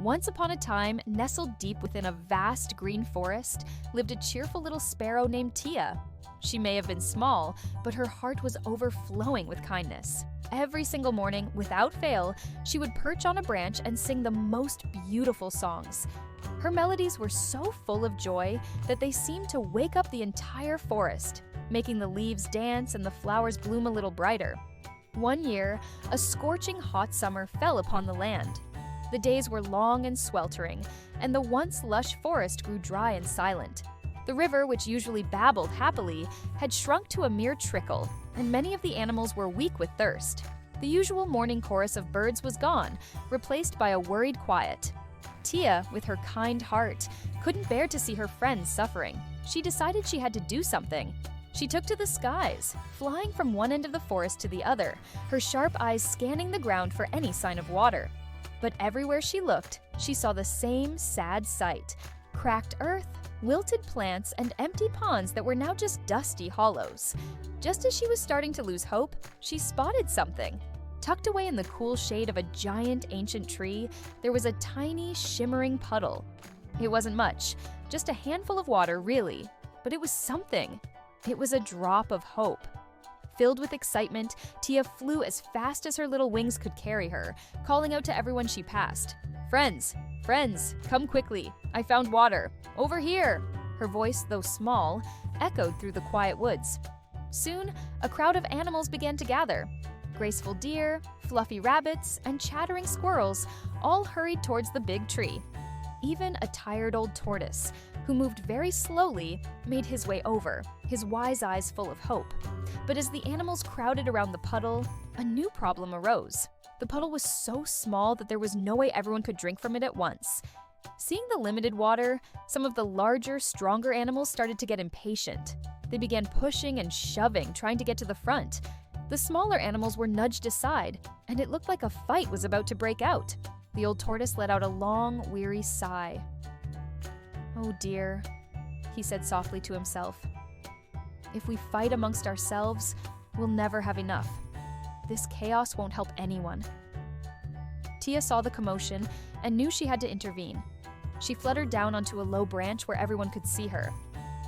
Once upon a time, nestled deep within a vast green forest, lived a cheerful little sparrow named Tia. She may have been small, but her heart was overflowing with kindness. Every single morning, without fail, she would perch on a branch and sing the most beautiful songs. Her melodies were so full of joy that they seemed to wake up the entire forest, making the leaves dance and the flowers bloom a little brighter. One year, a scorching hot summer fell upon the land. The days were long and sweltering, and the once lush forest grew dry and silent. The river, which usually babbled happily, had shrunk to a mere trickle, and many of the animals were weak with thirst. The usual morning chorus of birds was gone, replaced by a worried quiet. Tia, with her kind heart, couldn't bear to see her friends suffering. She decided she had to do something. She took to the skies, flying from one end of the forest to the other, her sharp eyes scanning the ground for any sign of water. But everywhere she looked, she saw the same sad sight: cracked earth, wilted plants, and empty ponds that were now just dusty hollows. Just as she was starting to lose hope, she spotted something. Tucked away in the cool shade of a giant ancient tree, there was a tiny, shimmering puddle. It wasn't much, just a handful of water, really, but it was something. It was a drop of hope. Filled with excitement, Tia flew as fast as her little wings could carry her, calling out to everyone she passed. "Friends, friends, come quickly. I found water. Over here!" Her voice, though small, echoed through the quiet woods. Soon, a crowd of animals began to gather. Graceful deer, fluffy rabbits, and chattering squirrels all hurried towards the big tree. Even a tired old tortoise, who moved very slowly, made his way over, his wise eyes full of hope. But as the animals crowded around the puddle, a new problem arose. The puddle was so small that there was no way everyone could drink from it at once. Seeing the limited water, some of the larger, stronger animals started to get impatient. They began pushing and shoving, trying to get to the front. The smaller animals were nudged aside, and it looked like a fight was about to break out. The old tortoise let out a long, weary sigh. "Oh dear," he said softly to himself. "If we fight amongst ourselves, we'll never have enough. This chaos won't help anyone." Tia saw the commotion and knew she had to intervene. She fluttered down onto a low branch where everyone could see her.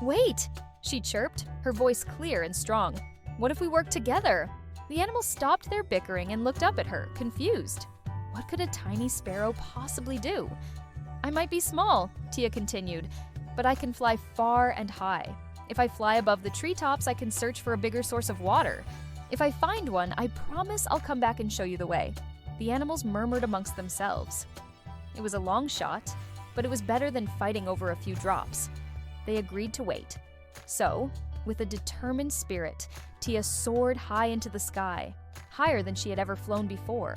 "Wait!" she chirped, her voice clear and strong. "What if we work together?" The animals stopped their bickering and looked up at her, confused. What could a tiny sparrow possibly do? "I might be small," Tia continued, "but I can fly far and high. If I fly above the treetops, I can search for a bigger source of water. If I find one, I promise I'll come back and show you the way." The animals murmured amongst themselves. It was a long shot, but it was better than fighting over a few drops. They agreed to wait. So, with a determined spirit, Tia soared high into the sky, higher than she had ever flown before.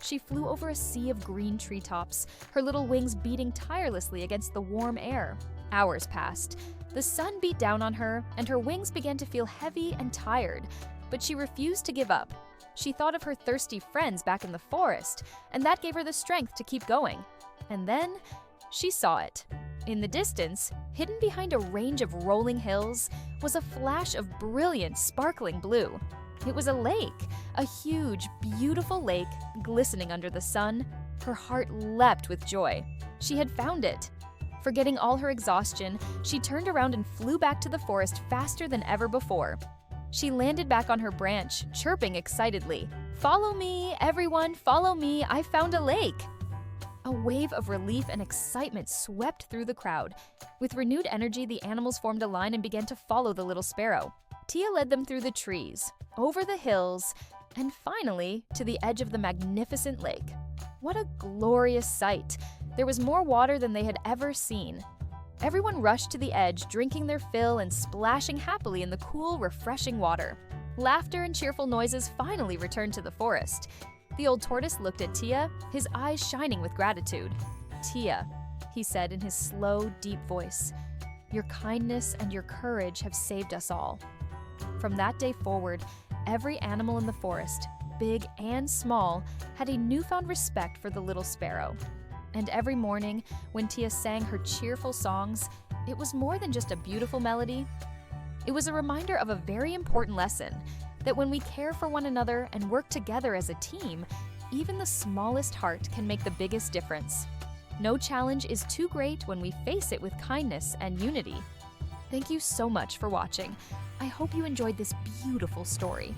She flew over a sea of green treetops, her little wings beating tirelessly against the warm air. Hours passed. The sun beat down on her, and her wings began to feel heavy and tired, but she refused to give up. She thought of her thirsty friends back in the forest, and that gave her the strength to keep going. And then, she saw it. In the distance, hidden behind a range of rolling hills, was a flash of brilliant, sparkling blue. It was a lake, a huge, beautiful lake, glistening under the sun. Her heart leapt with joy. She had found it. Forgetting all her exhaustion, she turned around and flew back to the forest faster than ever before. She landed back on her branch, chirping excitedly, "Follow me, everyone, follow me, I found a lake!" A wave of relief and excitement swept through the crowd. With renewed energy, the animals formed a line and began to follow the little sparrow. Tia led them through the trees, over the hills, and finally to the edge of the magnificent lake. What a glorious sight! There was more water than they had ever seen. Everyone rushed to the edge, drinking their fill and splashing happily in the cool, refreshing water. Laughter and cheerful noises finally returned to the forest. The old tortoise looked at Tia, his eyes shining with gratitude. "Tia," he said in his slow, deep voice, "your kindness and your courage have saved us all." From that day forward, every animal in the forest, big and small, had a newfound respect for the little sparrow. And every morning, when Tia sang her cheerful songs, it was more than just a beautiful melody. It was a reminder of a very important lesson, that when we care for one another and work together as a team, even the smallest heart can make the biggest difference. No challenge is too great when we face it with kindness and unity. Thank you so much for watching. I hope you enjoyed this beautiful story.